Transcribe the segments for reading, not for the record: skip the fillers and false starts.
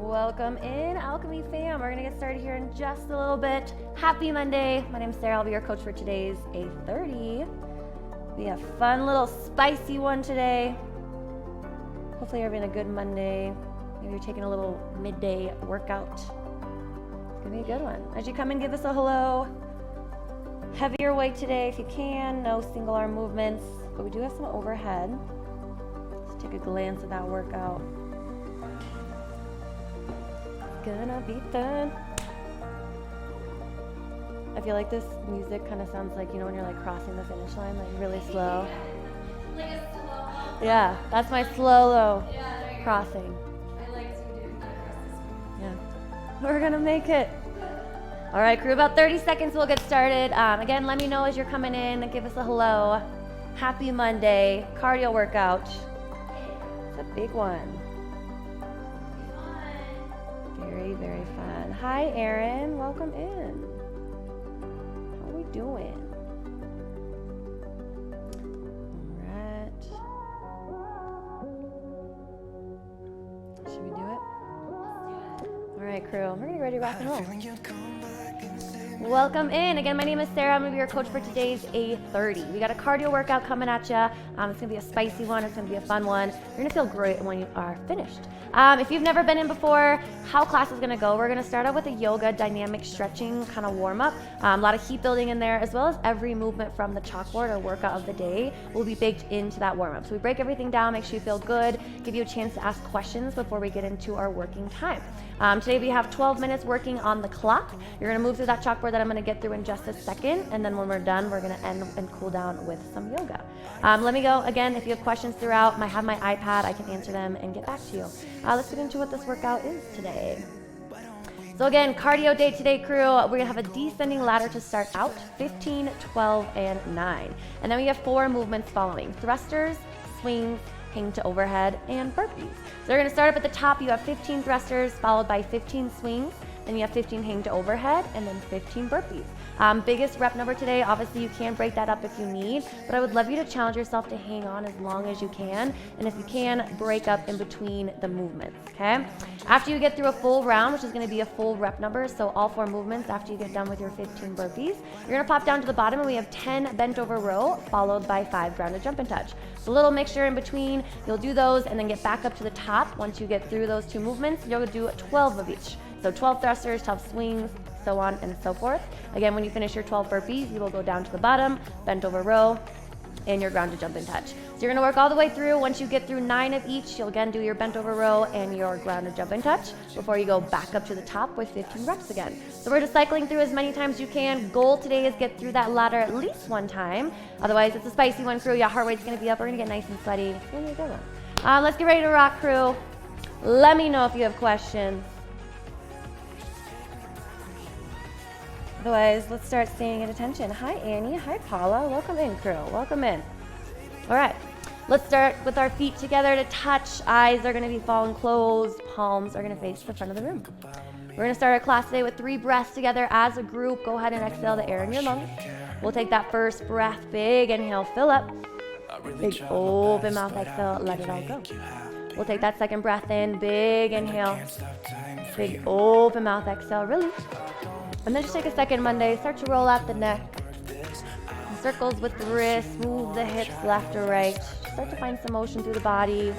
Welcome in, Alchemy fam. We're gonna get started here in just a little bit. Happy Monday. My name's Sarah. I'll be your coach for today's A30. We have a fun little spicy one today. Hopefully you're having a good Monday. Maybe you're taking a little midday workout. It's gonna be a good one. As you come in, give us a hello. Heavier weight today if you can. No single arm movements, but we do have some overhead. Let's take a glance at that workout. Gonna be fun. I feel like this music kind of sounds like, you know, when you're like crossing the finish line, like really slow. Like a slow. Yeah, that's my slow crossing. I like to do that across the screen. Yeah, we're gonna make it. All right, crew, about 30 seconds, we'll get started. Again, let me know as you're coming in. Give us a hello. Happy Monday, cardio workout. It's a big one. Very, very fun. Hi, Erin. Welcome in. How are we doing? All right. Should we do it? All right, crew. We're going to get ready to rock and roll. Welcome in. Again, my name is Sarah. I'm going to be your coach for today's A30. We got a cardio workout coming at you. It's going to be a spicy one. It's going to be a fun one. You're going to feel great when you are finished. If you've never been in before, how class is going to go, we're going to start out with a yoga dynamic stretching kind of warm up. A lot of heat building in there, as well as every movement from the chalkboard or workout of the day will be baked into that warm up. So we break everything down, make sure you feel good, give you a chance to ask questions before we get into our working time. Today we have 12 minutes working on the clock. You're going to move through that chalkboard that I'm going to get through in just a second, and then when we're done, we're going to end and cool down with some yoga. Let me go again. If you have questions throughout, I have my iPad. I can answer them and get back to you. Let's get into what this workout is today. So again, cardio day today, crew. We're going to have a descending ladder to start out, 15, 12, and 9. And then we have 4 movements following: thrusters, swings, hang to overhead, and burpees. So we're going to start up at the top. You have 15 thrusters, followed by 15 swings. Then you have 15 hang to overhead, and then 15 burpees. Biggest rep number today, obviously you can break that up if you need, but I would love you to challenge yourself to hang on as long as you can, and if you can, break up in between the movements, okay? After you get through a full round, which is gonna be a full rep number, so all 4 movements after you get done with your 15 burpees, you're gonna pop down to the bottom and we have 10 bent over row, followed by 5 grounded jump and touch. So a little mixture in between, you'll do those and then get back up to the top. Once you get through those 2 movements, you'll do 12 of each. So 12 thrusters, 12 swings, so on and so forth. Again, when you finish your 12 burpees, you will go down to the bottom, bent over row, and your grounded jump and touch. So you're gonna work all the way through. Once you get through 9 of each, you'll again do your bent over row and your grounded jump and touch before you go back up to the top with 15 reps again. So we're just cycling through as many times as you can. Goal today is get through that ladder at least 1 time. Otherwise, it's a spicy one, crew. Your heart rate's gonna be up. We're gonna get nice and sweaty. It's gonna be a good one. Let's get ready to rock, crew. Let me know if you have questions. Otherwise, let's start staying at attention. Hi, Annie. Hi, Paula. Welcome in, crew. Welcome in. All right. Let's start with our feet together to touch. Eyes are going to be falling closed. Palms are going to face the front of the room. We're going to start our class today with 3 breaths together as a group. Go ahead and exhale the air in your lungs. We'll take that first breath. Big inhale, fill up. Big open mouth exhale, let it all go. We'll take that second breath in. Big inhale. Big open mouth exhale, release. And then just take a second, Monday, start to roll out the neck. Circles with the wrists, move the hips left or right. Start to find some motion through the body.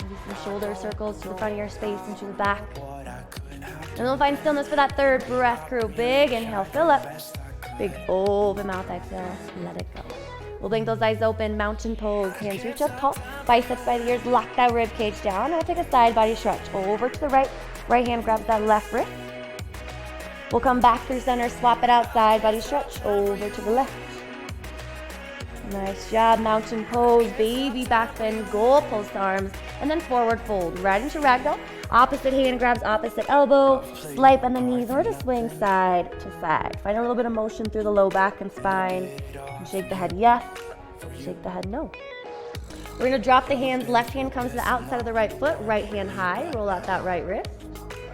Maybe some shoulder circles to the front of your space and to the back. And then we'll find stillness for that third breath, crew. Big inhale, fill up. Big open mouth exhale, let it go. We'll blink those eyes open, mountain pose. Hands reach up tall, biceps by the ears, lock that rib cage down. And we'll take a side body stretch. Over to the right, right hand grabs that left wrist. We'll come back through center, swap it outside, body stretch, over to the left. Nice job, mountain pose, baby back bend, goal post arms, and then forward fold, right into ragdoll. Opposite hand grabs opposite elbow, slight on the knees, or just swing side to side. Find a little bit of motion through the low back and spine. And shake the head yes, shake the head no. We're gonna drop the hands, left hand comes to the outside of the right foot, right hand high, roll out that right wrist.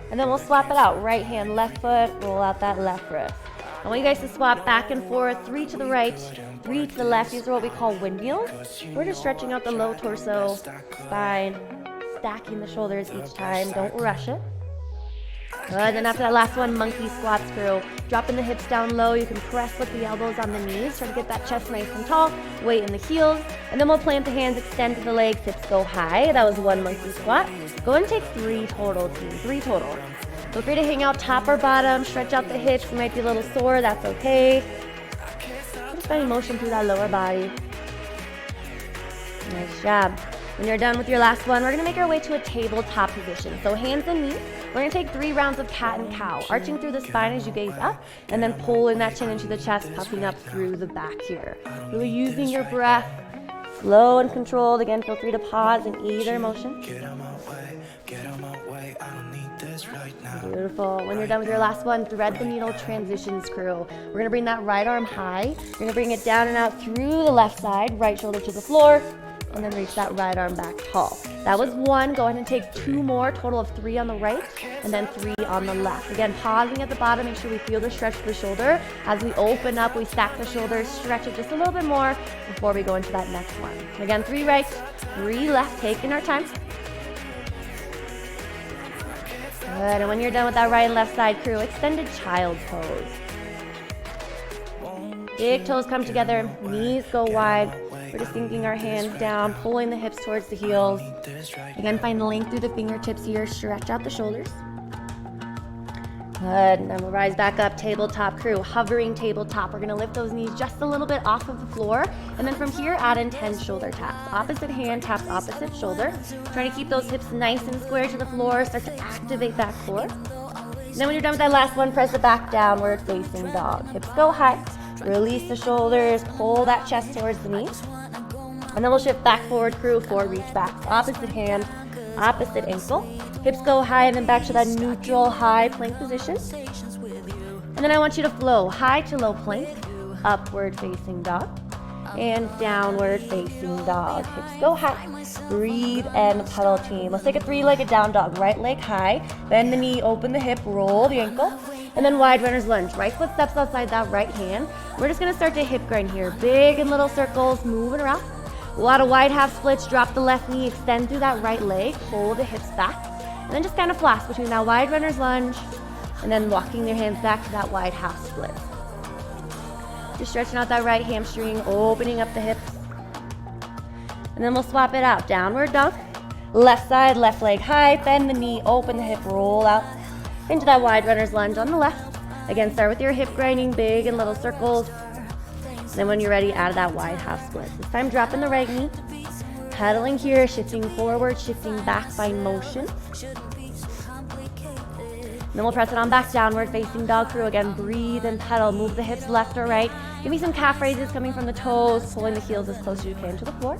And then we'll swap it out. Right hand, left foot, roll out that left wrist. I want you guys to swap back and forth, 3 to the right, 3 to the left. These are what we call windmills. We're just stretching out the low torso, spine, stacking the shoulders each time. Don't rush it. Good, then after that last one, monkey squats, crew. Dropping the hips down low, you can press with the elbows on the knees, try to get that chest nice and tall, weight in the heels, and then we'll plant the hands, extend to the legs, hips go high. That was one monkey squat. Go ahead and take 3 total, team, 3 total. Feel free to hang out top or bottom, stretch out the hips, you might be a little sore, that's okay. Just finding motion through that lower body. Nice job. When you're done with your last one, we're gonna make our way to a tabletop position. So hands and knees. We're gonna take 3 rounds of cat and cow, arching through the spine as you gaze up, and then pulling that chin into the chest, puffing up through the back here. Really using your breath, slow and controlled. Again, feel free to pause in either motion. Beautiful. When you're done with your last one, thread the needle transitions, crew. We're gonna bring that right arm high. You're gonna bring it down and out through the left side, right shoulder to the floor, and then reach that right arm back tall. That was 1. Go ahead and take 2 more, total of 3 on the right, and then 3 on the left. Again, pausing at the bottom, make sure we feel the stretch of the shoulder. As we open up, we stack the shoulders, stretch it just a little bit more before we go into that next one. Again, 3 right, 3 left, taking our time. Good, and when you're done with that right and left side, crew, extended child's pose. Big toes come together, knees go wide. We're just sinking our hands down, pulling the hips towards the heels. Again, find length through the fingertips here, stretch out the shoulders. Good, and then we'll rise back up, tabletop, crew, hovering tabletop. We're gonna lift those knees just a little bit off of the floor, and then from here, add in 10 shoulder taps. Opposite hand taps opposite shoulder. Trying to keep those hips nice and square to the floor, start to activate that core. And then when you're done with that last one, press it back downward, facing dog. Hips go high, release the shoulders, pull that chest towards the knees. And then we'll shift back forward, crew, 4 reach backs. Opposite hand, opposite ankle. Hips go high and then back to that neutral high plank position. And then I want you to flow high to low plank, upward facing dog, and downward facing dog. Hips go high. Breathe and pedal, team. Let's take a 3-legged down dog. Right leg high, bend the knee, open the hip, roll the ankle, and then wide runner's lunge. Right foot steps outside that right hand. We're just gonna start to hip grind here. Big and little circles, moving around. A lot of wide half splits, drop the left knee, extend through that right leg, pull the hips back, and then just kind of floss between that wide runner's lunge and then walking your hands back to that wide half split. Just stretching out that right hamstring, opening up the hips. And then we'll swap it out. Downward dog, left side, left leg high, bend the knee, open the hip, roll out into that wide runner's lunge on the left. Again, start with your hip grinding, big and little circles. Then when you're ready, add that wide half split. This time dropping the right knee, pedaling here, shifting forward, shifting back by motion. And then we'll press it on back, downward facing dog, crew. Again, breathe and pedal, move the hips left or right. Give me some calf raises coming from the toes, pulling the heels as close as you can to the floor.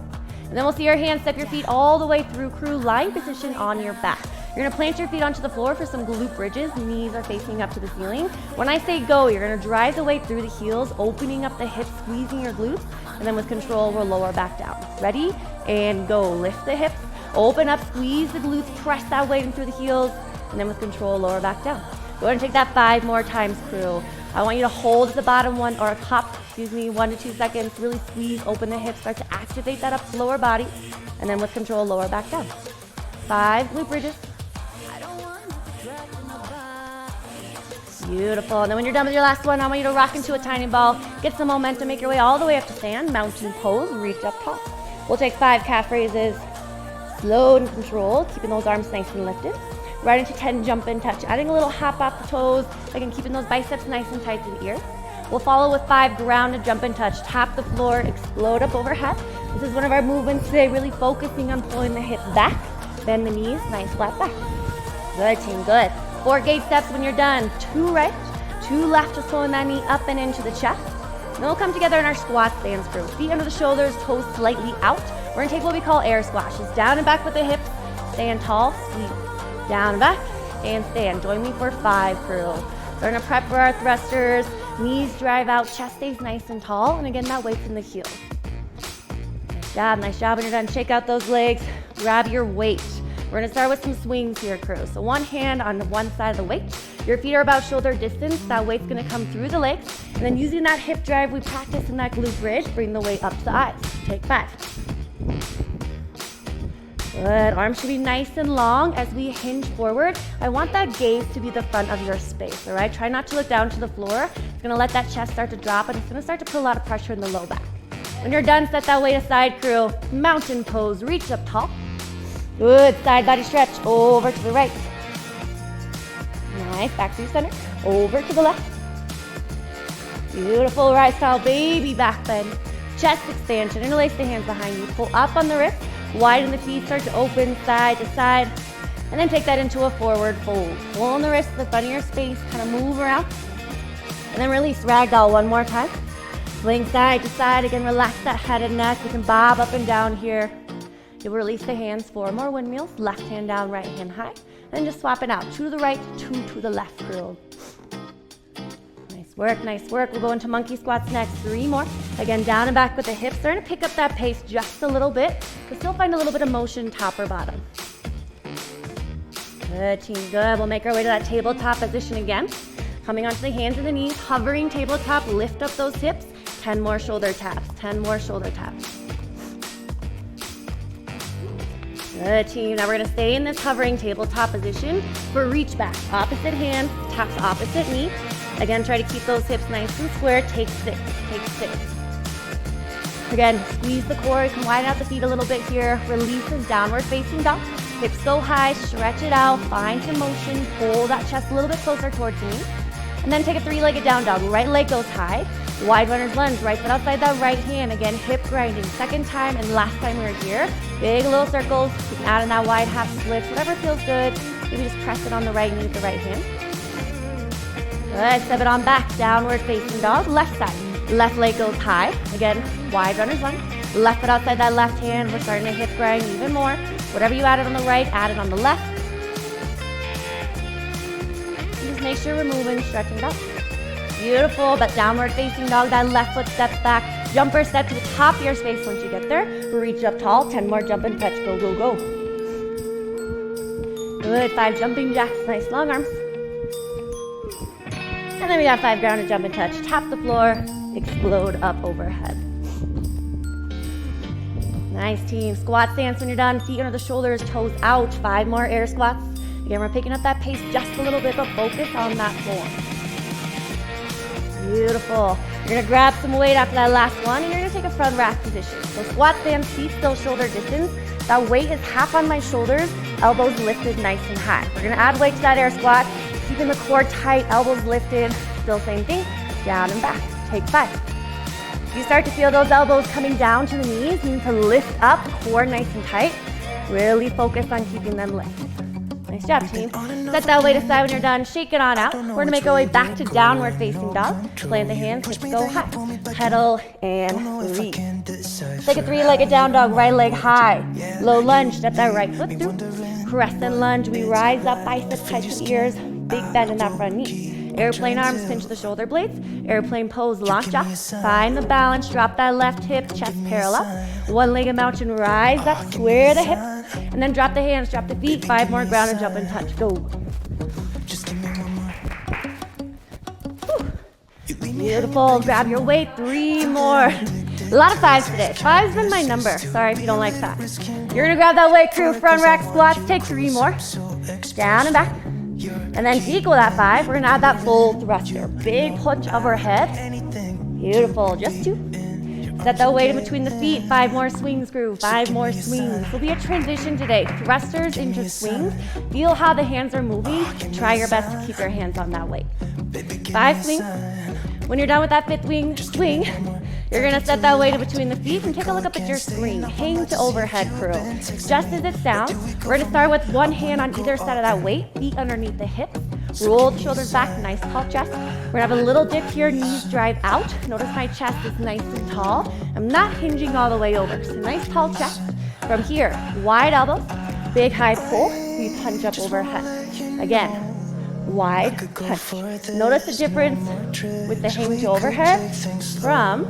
And then we'll see your hands, step your feet all the way through, crew, lying position on your back. You're gonna plant your feet onto the floor for some glute bridges. Knees are facing up to the ceiling. When I say go, you're gonna drive the weight through the heels, opening up the hips, squeezing your glutes, and then with control, we'll lower back down. Ready? And go. Lift the hips, open up, squeeze the glutes, press that weight in through the heels, and then with control, lower back down. Go ahead and take that 5 more times, crew. I want you to hold at the bottom 1 to 2 seconds. Really squeeze, open the hips, start to activate that up lower body, and then with control, lower back down. 5 glute bridges. Beautiful. And then when you're done with your last one, I want you to rock into a tiny ball, get some momentum, make your way all the way up to stand, mountain pose, reach up top. We'll take 5 calf raises, slow and controlled, keeping those arms nice and lifted. Right into 10 jump and touch, adding a little hop off the toes, again keeping those biceps nice and tight to the ear. We'll follow with 5 ground and jump and touch, tap the floor, explode up overhead. This is one of our movements today, really focusing on pulling the hips back, bend the knees, nice flat back. Good, team, good. 4 gate steps when you're done. 2 right, 2 left, just pulling that knee up and into the chest. Then we'll come together in our squat stance, crew. Feet under the shoulders, toes slightly out. We're gonna take what we call air squashes. Down and back with the hips, stand tall, sweep. Down and back, and stand. Join me for 5, crew. We're gonna prep for our thrusters. Knees drive out, chest stays nice and tall, and again, that weight's in the heels. Nice job. When you're done, shake out those legs, grab your weight. We're gonna start with some swings here, crew. So one hand on one side of the weight. Your feet are about shoulder distance. That weight's gonna come through the legs. And then using that hip drive we practice in that glute bridge, bring the weight up to the eyes. Take 5. Good. Arms should be nice and long as we hinge forward. I want that gaze to be the front of your space, all right? Try not to look down to the floor. It's gonna let that chest start to drop, and it's gonna start to put a lot of pressure in the low back. When you're done, set that weight aside, crew. Mountain pose, reach up tall. Good, side body stretch, over to the right. Nice, back to center, over to the left. Beautiful, rise style, baby back bend. Chest expansion, interlace the hands behind you. Pull up on the wrist, widen the feet, start to open side to side. And then take that into a forward fold. Pull on the wrist to the front of your space, kind of move around. And then release, ragdoll one more time. Swing side to side, again, relax that head and neck. You can bob up and down here. You'll release the hands, 4 more windmills. Left hand down, right hand high. And just swap it out, 2 to the right, 2 to the left, crew. Nice work, nice work. We'll go into monkey squats next, 3 more. Again, down and back with the hips. Starting to pick up that pace just a little bit, but still find a little bit of motion top or bottom. Good, team, good. We'll make our way to that tabletop position again. Coming onto the hands and the knees, hovering tabletop, lift up those hips. 10 more shoulder taps, 10 more shoulder taps. Good, team. Now we're gonna stay in this hovering tabletop position for reach back. Opposite hand, taps opposite knee. Again, try to keep those hips nice and square. Take 6, take 6. Again, squeeze the core. You can widen out the feet a little bit here. Release as downward facing dog. Hips go high, stretch it out, find some motion, pull that chest a little bit closer towards the knee. And then take a 3-legged down dog. Right leg goes high. Wide runner's lunge, right foot outside that right hand. Again, hip grinding. Second time and last time we were here. Big little circles. You can add in that wide half splits, whatever feels good. Maybe just press it on the right knee with the right hand. Good, step it on back. Downward facing dog. Left side. Left leg goes high. Again, wide runner's lunge. Left foot outside that left hand. We're starting to hip grind even more. Whatever you added on the right, add it on the left. Just make sure we're moving, stretching it up. Beautiful, but downward facing dog, that left foot steps back. Jumper step to the top of your space once you get there. Reach up tall, 10 more jump and touch, go, go, go. Good, 5 jumping jacks, nice long arms. And then we got 5 grounded jump and touch. Tap the floor, explode up overhead. Nice, team. Squat stance when you're done. Feet under the shoulders, toes out. 5 more air squats. Again, we're picking up that pace just a little bit, but focus on that form. Beautiful. You're gonna grab some weight after that last one, and you're gonna take a front rack position. So squat stance, feet still shoulder distance. That weight is half on my shoulders, elbows lifted nice and high. We're gonna add weight to that air squat, keeping the core tight, elbows lifted. Still same thing, down and back. Take 5. You start to feel those elbows coming down to the knees. You need to lift up, core nice and tight. Really focus on keeping them lifted. Nice job, team. Set that weight aside when you're done. Shake it on out. We're gonna make our way back to downward facing dog. Plant the hands, hips go high. Pedal and release. Take a 3-legged down dog, right leg high. Low lunge, step that right foot through. Crescent lunge, we rise up, biceps touch the ears. Big bend in that front knee. Airplane arms, pinch the shoulder blades. Airplane pose, lock jaw. Find the balance, drop that left hip, chest parallel. 1-legged mountain, rise up, square the hips. And then drop the hands, drop the feet. 5 more ground and jump and touch, go. Beautiful, grab your weight, 3 more. A lot of 5s today. 5's been my number. Sorry if you don't like 5. You're gonna grab that weight, crew, front rack squats, take 3 more. Down and back. And then to equal that 5, we're gonna add that full thruster. Big punch overhead. Beautiful, just 2. Set that weight in between the feet. 5 more swings, crew, 5 more swings. Will be a transition today. Thrusters into swings. Feel how the hands are moving. Try your best to keep your hands on that weight. 5 swings. When you're done with that 5th swing, you're gonna set that weight in between the feet and take a look up at your screen. Hang to overhead, crew. Just as it sounds, we're gonna start with one hand on either side of that weight, feet underneath the hips. Roll the shoulders back, nice tall chest. We're gonna have a little dip here, knees drive out. Notice my chest is nice and tall. I'm not hinging all the way over, so nice tall chest. From here, wide elbows, big high pull, we punch up overhead. Again, wide punch. Notice the difference with the hang to overhead from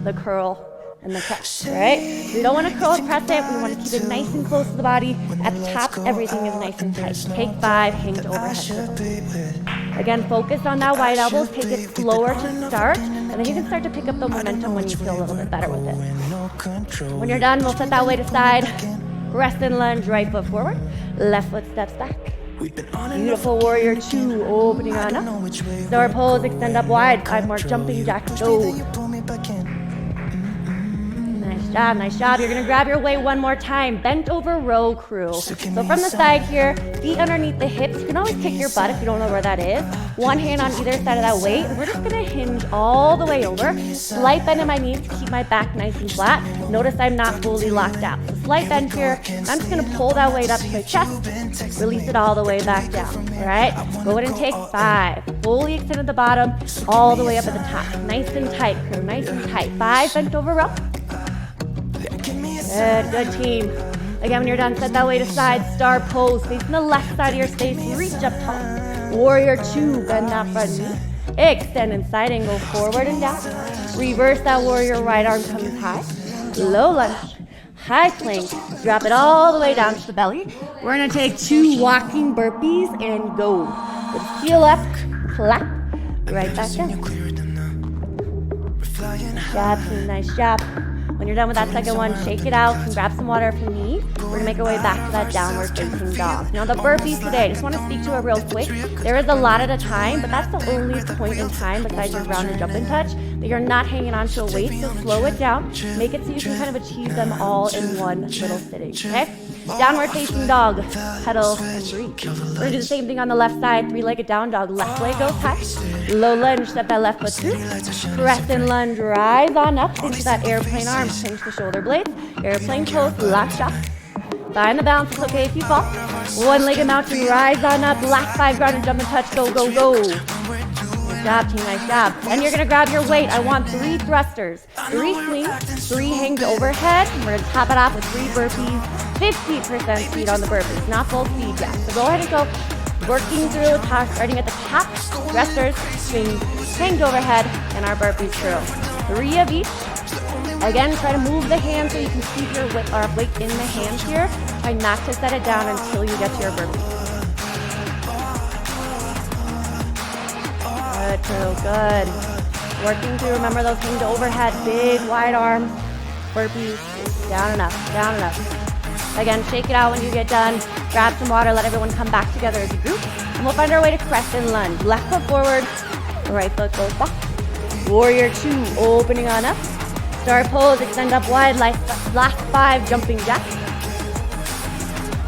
the curl and the press, right? We don't want to curl and press it. We want to keep it nice and close to the body. At the top, everything is nice and tight. Take 5, hang to overhead. Again, focus on that wide elbows. Take it slower to start, and then you can start to pick up the momentum when you feel a little bit better with it. When you're done, we'll set that weight aside. crescent lunge, right foot forward, left foot steps back. Beautiful warrior 2, opening on up. Star pose, extend up wide, 5 more jumping jacks, go. Nice job. You're gonna grab your weight one more time. Bent over row crew. So from the side here, feet underneath the hips. You can always kick your butt if you don't know where that is. One hand on either side of that weight. We're just gonna hinge all the way over. Slight bend in my knees to keep my back nice and flat. Notice I'm not fully locked out. So slight bend here. I'm just gonna pull that weight up to my chest. Release it all the way back down. All right? Go ahead and take 5. Fully extend at the bottom, all the way up at the top. Nice and tight, crew. Nice and tight. 5, bent over row. Good team. Again, when you're done, set that weight aside. Star pose, facing the left side of your space. Reach up tall. Warrior 2, bend that front knee. Extend inside and go forward and down. Reverse that warrior, right arm comes high. Low lunge, high plank. Drop it all the way down to the belly. We're gonna take 2 walking burpees and go. With heel up, clap, right back down. Job, team, nice job. When you're done with that second one, shake it out and grab some water if you need. We're gonna make our way back to that downward facing dog. Now the burpees today, I just wanna speak to it real quick. There is a lot at a time, but that's the only point in time besides your ground and jump and touch that you're not hanging on to a weight, so slow it down. Make it so you can kind of achieve them all in one little sitting, okay? Downward facing dog, pedal and breathe. We're gonna do the same thing on the left side, 3-legged down dog. Left leg goes high, low lunge, step that left foot through. Crescent lunge, rise on up into that airplane arm. Pinch the shoulder blades, airplane pose, lock shot. Find the balance, it's okay if you fall. 1-legged mountain, rise on up, last 5 ground and jump and touch, go, go, go. Nice job, team, nice job. Then you're gonna grab your weight. I want 3 thrusters, 3 swings, 3 hangs overhead. And we're gonna top it off with 3 burpees, 50% speed on the burpees, not full speed yet. So go ahead and go. Working through, starting at the top, thrusters, swings, hangs overhead, and our burpees through. 3 of each. Again, try to move the hands so you can keep your weight in the hands here. Try not to set it down until you get to your burpee. Good, crew, good. Working through, remember those things overhead, big, wide arms, burpees, down and up, down and up. Again, shake it out when you get done. Grab some water, let everyone come back together as a group. And we'll find our way to crescent lunge. Left foot forward, right foot goes back. Warrior 2, opening on up. Star pose, extend up wide, last 5 jumping jacks.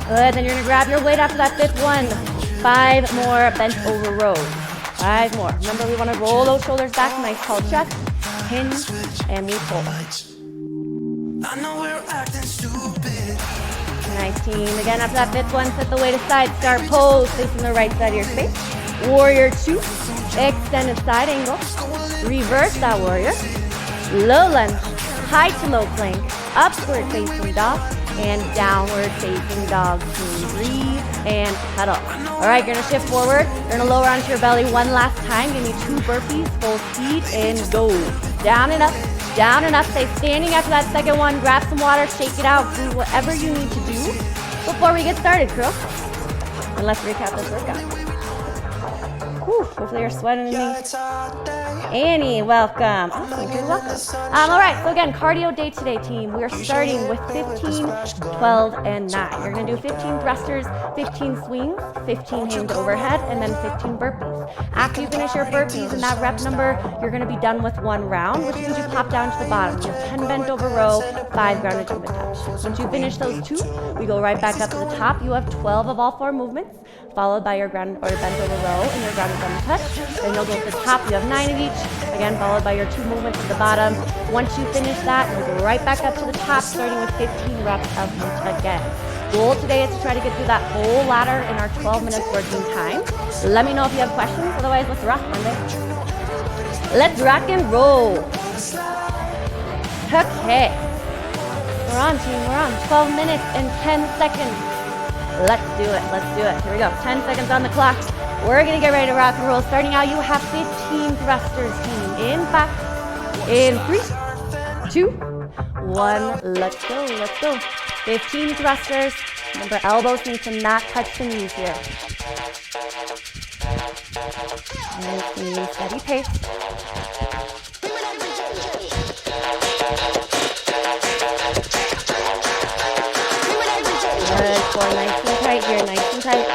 Good, then you're gonna grab your weight after that 5th one. 5 more bent over rows. 5 more. Remember, we wanna roll those shoulders back, nice tall chest, hinge, and we pull. Nice team. Again, after that 5th one, set the weight aside. Star pose, facing the right side of your space. Warrior 2, extended side angle. Reverse that warrior. Low lunge, high to low plank, upward facing dog, and downward facing dog. Breathe and pedal. All right, you're gonna shift forward. You're gonna lower onto your belly one last time. Give me 2 burpees, full speed, and go. Down and up, down and up. Stay standing after that second one. Grab some water, shake it out. Do whatever you need to do before we get started, crew. And let's recap this workout. Whew, hopefully you're sweating in me. Annie, welcome. Awesome, you're welcome. All right, so again, cardio day today, team. We're starting with 15, 12, and 9. You're gonna do 15 thrusters, 15 swings, 15 hangs overhead, and then 15 burpees. After you finish your burpees and that rep number, you're gonna be done with 1 round, which means you pop down to the bottom. You have 10 bent over row, 5 ground and jump and touch. Once you finish those 2, we go right back up to the top. You have 12 of all 4 movements, followed by your ground or bent over row and your ground and jump and touch. Then you'll go to the top. You have 9 of each. Again, followed by your 2 movements at the bottom. Once you finish that, you'll go right back up to the top, starting with 15 reps of each again. Goal today is to try to get through that whole ladder in our 12 minutes working time. Let me know if you have questions. Otherwise, let's rock Monday. Let's rock and roll. Okay. We're on, team. We're on. 12 minutes and 10 seconds. Let's do it. Let's do it. Here we go. 10 seconds on the clock. We're going to get ready to rock and roll. Starting out, you have 15 thrusters, team. In 5, in 3, 2, 1. Let's go. Let's go. 15 thrusters. Remember, elbows need to not touch the knees here. Nice, steady pace. going nice and tight here, nice and tight.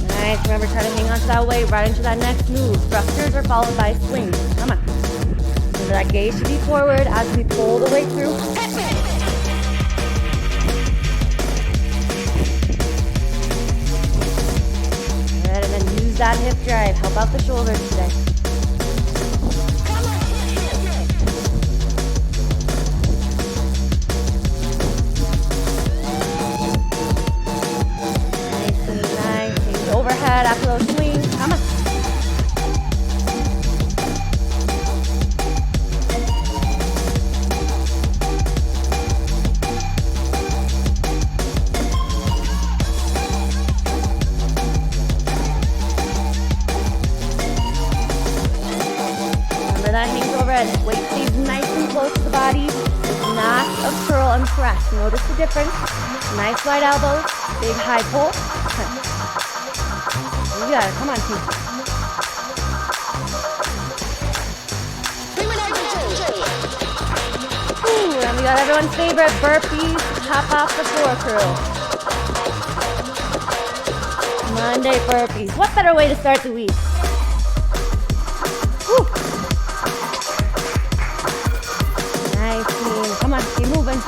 Nice, remember try to hang on to that weight right into that next move. Thrusters are followed by swings. Come on. Remember that gaze should be forward as we pull the weight through. Good, and then use that hip drive. Help out the shoulders today. Nice and nice. Take it overhead after those swings. Come on. Remember that hangs overhead. Weight stays nice and close to the body. It's not a curl and press. Notice the difference. Nice wide elbows. Big high pull. You got it. Come on, team. Ooh, and we got everyone's favorite burpees. Hop off the floor curl. Monday burpees. What better way to start the week? Woo. Nice, team. Come on, keep moving.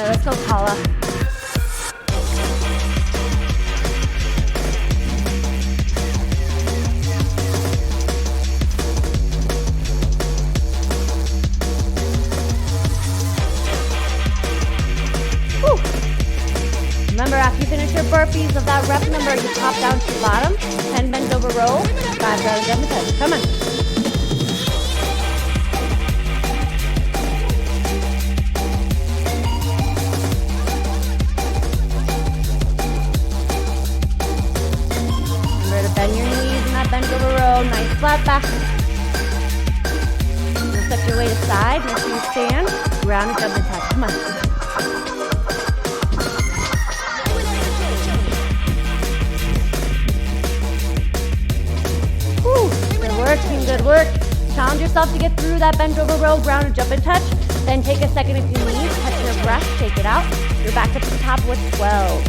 Let's go, Paula. Woo. Remember, after you finish your burpees of that rep number, you pop down to the bottom, 10 bent over row, 5 rounds on the touch. Come on. Remember to bend your knees in that bent over row, nice flat back. You'll set your weight aside, make sure you stand, ground and jump and touch. Come on. Good work, team, good work. Challenge yourself to get through that bent over row, ground and jump and touch. Then take a second if you need, catch your breath, take it out. You're back up to the top with 12.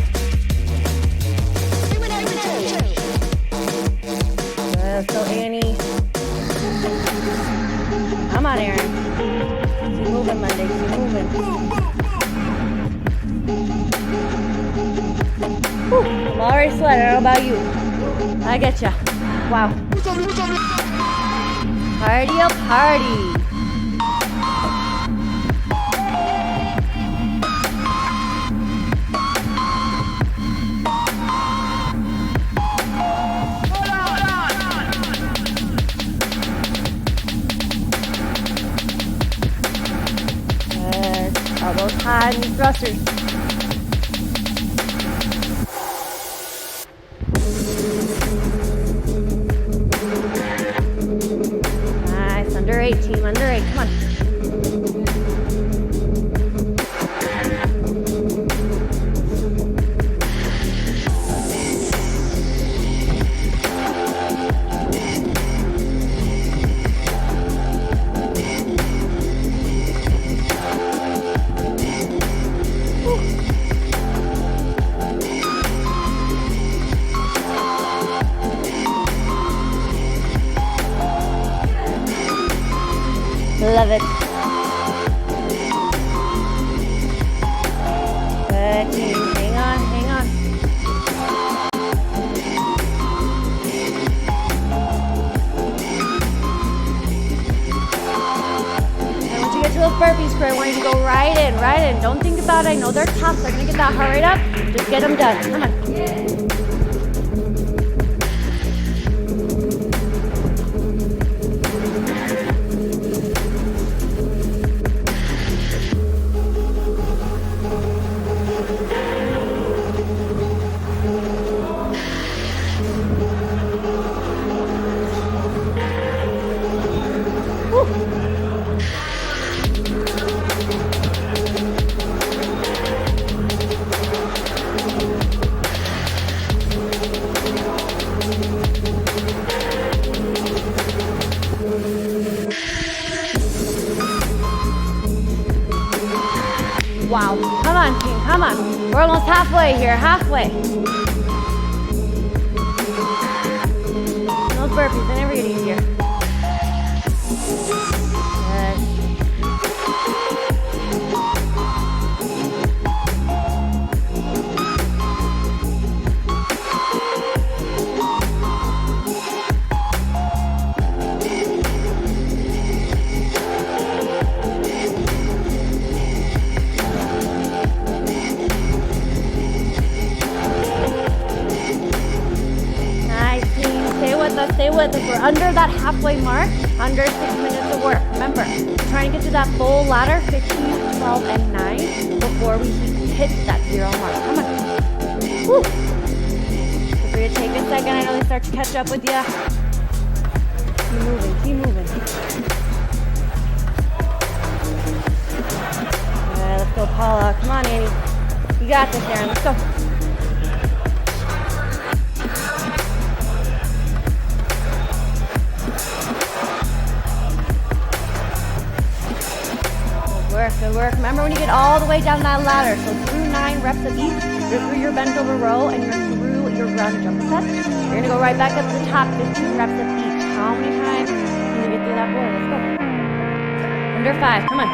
Good, so Annie. Come on, Aaron. Keep moving, Monday, keep moving. Whew, I'm already sweating, I don't know about you. I get ya. Wow. Cardio party. Good. Elbows high, knee thrusters. Under 8, team, under 8, come on. Love it. Good team. Hang on, hang on. And once you get to those burpees, Corey, I want you to go right in, right in. Don't think about it. I know they're tough, so I'm gonna get that heart rate up. Just get them done. Come on. Wow. Come on, team. Come on. We're almost halfway here. Halfway. Those burpees, they never get easier. Good. Nice, team. Stay with us. Stay with us. We're under that halfway mark. Under 6 minutes of work. Remember, we're trying to get to that full ladder, 15, 12, and 9, before we hit that 0 mark. Come on. Woo. Feel free to take a second. I know they start to catch up with you. Keep moving. Keep moving. Yeah, let's go, Paula. Come on, Annie. You got this, Aaron. Let's go. Good work. Remember when you get all the way down that ladder, so through 9 reps of each, you're through your bent over row and you're through your ground jump set. You're gonna go right back up to the top, 15 reps of each. How many times can you get through that board? Let's go. Under 5, come on.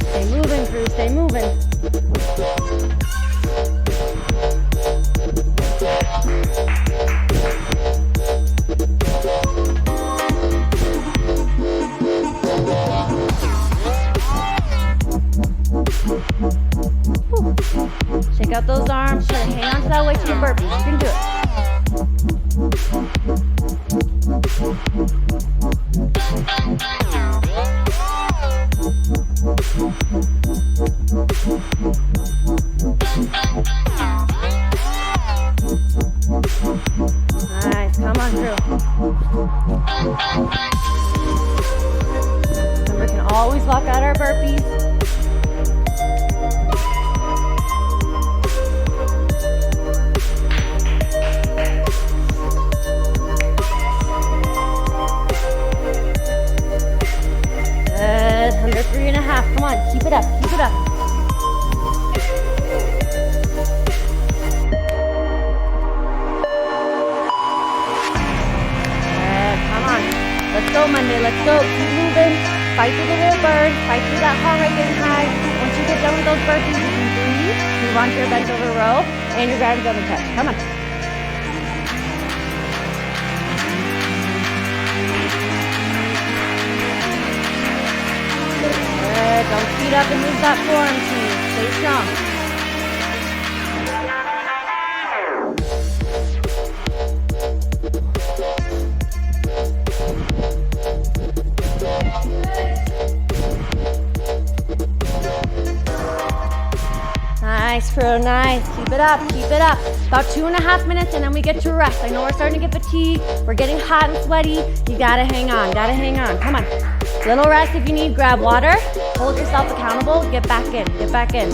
Stay moving, crew. Stay moving. Shake out those arms. Try to hang on to that weight to your burpees. You can do it. Nice. Come on, crew. Remember, we can always walk out our burpees. Good. Under 3.5. Come on. Keep it up. Keep it up. Let's go, Monday. Let's go. Keep moving. Fight through the little bird. Fight through that heart rate getting high. Once you get done with those burpees, you can breathe. Move on to your bent over row and your ground jump and touch. Come on. Good. Don't speed up and lose that forearm, team. Stay strong. Nice, crew, nice. Keep it up, keep it up. About 2.5 minutes and then we get to rest. I know we're starting to get fatigued. We're getting hot and sweaty. You gotta hang on, gotta hang on. Come on. Little rest if you need. Grab water. Hold yourself accountable. Get back in, get back in.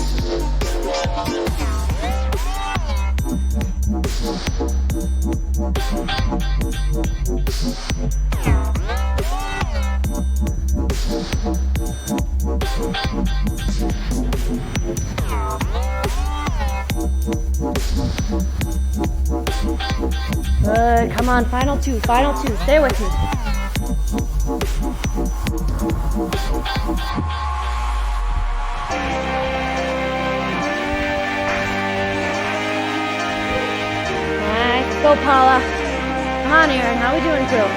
Good, come on, final two, stay with me. Nice, go Paula. Come on Aaron, how we doing crew?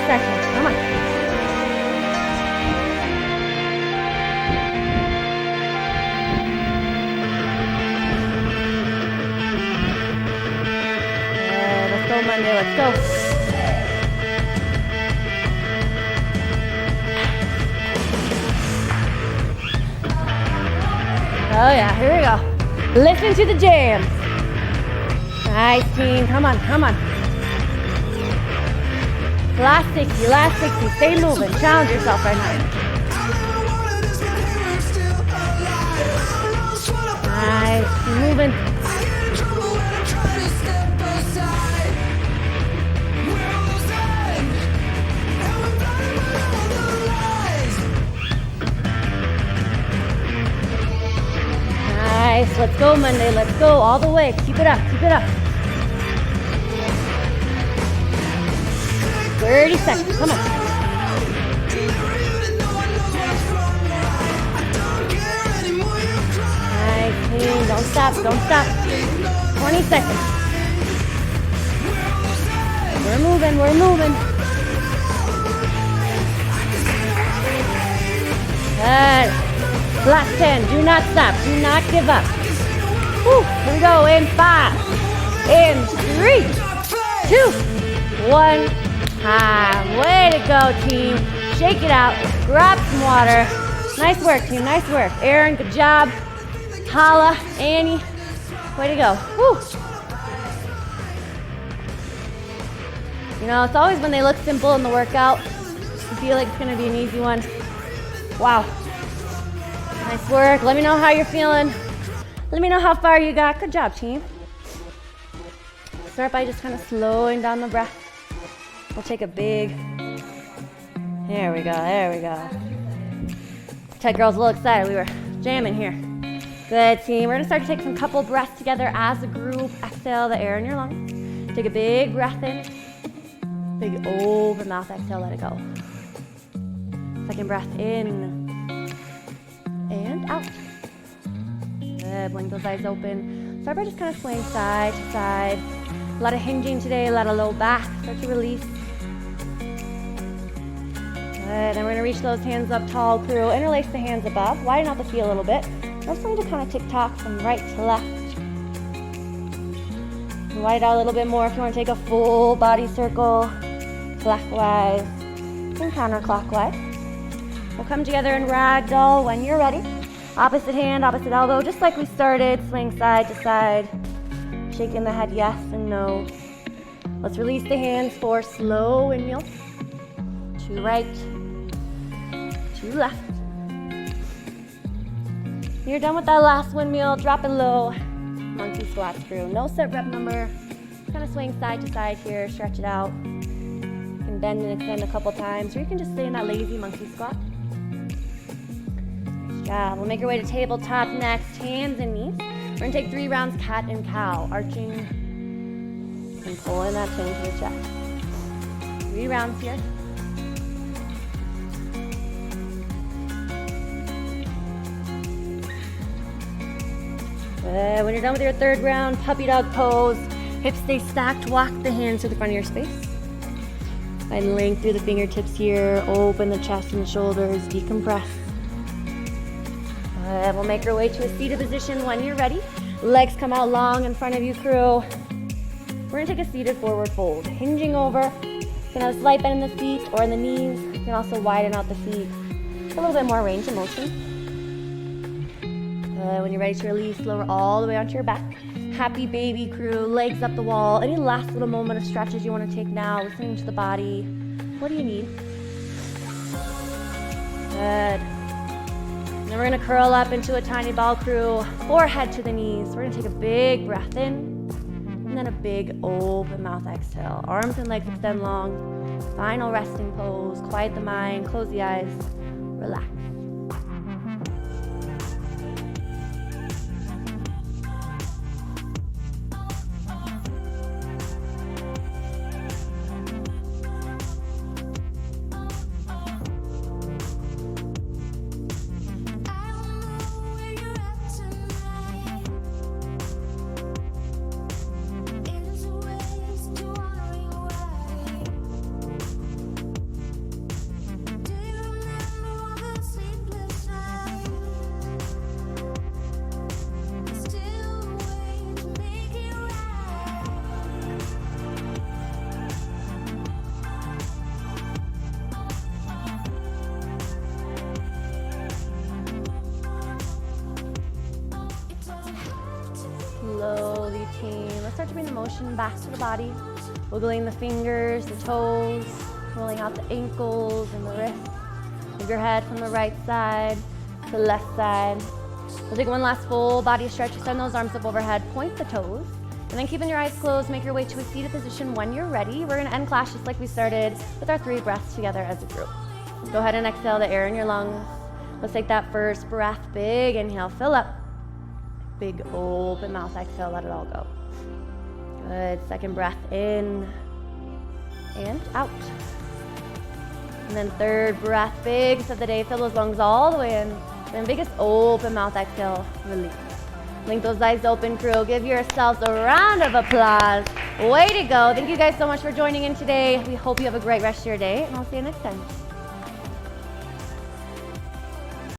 Seconds. Come on. Monday, let's go. Oh yeah, here we go. Listen to the jams. Nice, team. Come on, come on. Last 60, last 60. Stay moving. Challenge yourself right now. Nice. Keep moving. Nice. Let's go, Monday. Let's go all the way. Keep it up. Keep it up. 30 seconds. Come on. Nice, team. Don't stop. Don't stop. 20 seconds. We're moving. We're moving. Good. Last 10. Do not stop. Do not give up. Whew. Here we go. In 5. In 3, 2, 1. Way to go, team. Shake it out. Grab some water. Nice work, team. Nice work. Aaron, good job. Hala, Annie, way to go. Whew. You know, it's always when they look simple in the workout, you feel like it's going to be an easy one. Wow. Nice work. Let me know how you're feeling. Let me know how far you got. Good job, team. Start by just kind of slowing down the breath. We'll take a big, there we go, there we go. Tech girl's a little excited, we were jamming here. Good, team. We're gonna start to take some couple breaths together as a group. Exhale the air in your lungs. Take a big breath in. Big open mouth exhale, let it go. Second breath in and out. Good, blink those eyes open. Start by just kind of swaying side to side. A lot of hinging today, a lot of low back. Start to release. Good, and we're gonna reach those hands up tall, crew. Interlace the hands above, widen out the feet a little bit. I'm just going to kind of tick-tock from right to left. Widen it out a little bit more if you want to take a full body circle, clockwise and counterclockwise. We'll come together in ragdoll when you're ready. Opposite hand, opposite elbow, just like we started. Swing side to side, shaking the head yes and no. Let's release the hands for slow windmill. To right, to left. You're done with that last windmill, drop it low. Monkey squat through. No set rep number. Kind of swing side to side here, stretch it out. You can bend and extend a couple times, or you can just stay in that lazy monkey squat. Nice job. We'll make our way to tabletop next, hands and knees. We're gonna take 3 rounds cat and cow, arching and pulling that chin to the chest. 3 rounds here. When you're done with your 3rd round, puppy dog pose. Hips stay stacked, walk the hands to the front of your space. Find length through the fingertips here. Open the chest and the shoulders, decompress. We'll make our way to a seated position when you're ready. Legs come out long in front of you, crew. We're gonna take a seated forward fold. Hinging over. You can have a slight bend in the feet or in the knees. You can also widen out the feet. A little bit more range of motion. When you're ready to release, lower all the way onto your back. Happy baby, crew, legs up the wall. Any last little moment of stretches you want to take now, listening to the body. What do you need? Good. And then we're gonna curl up into a tiny ball, crew. Forehead to the knees. We're gonna take a big breath in, and then a big open mouth exhale. Arms and legs extend long. Final resting pose. Quiet the mind, close the eyes, relax. team. Let's start to bring the motion back to the body. Wiggling the fingers, the toes, rolling out the ankles and the wrists. Move your head from the right side to the left side. We'll take one last full body stretch. Send those arms up overhead, point the toes. And then keeping your eyes closed, make your way to a seated position when you're ready. We're gonna end class just like we started with our 3 breaths together as a group. Go ahead and exhale the air in your lungs. Let's take that first breath. Big inhale, fill up. Big open mouth, exhale, let it all go. Good, second breath in and out. And then third breath, biggest of the day, fill those lungs all the way in. And then biggest open mouth, exhale, release. Link those eyes open, crew. Give yourselves a round of applause. Way to go. Thank you guys so much for joining in today. We hope you have a great rest of your day, and I'll see you next time.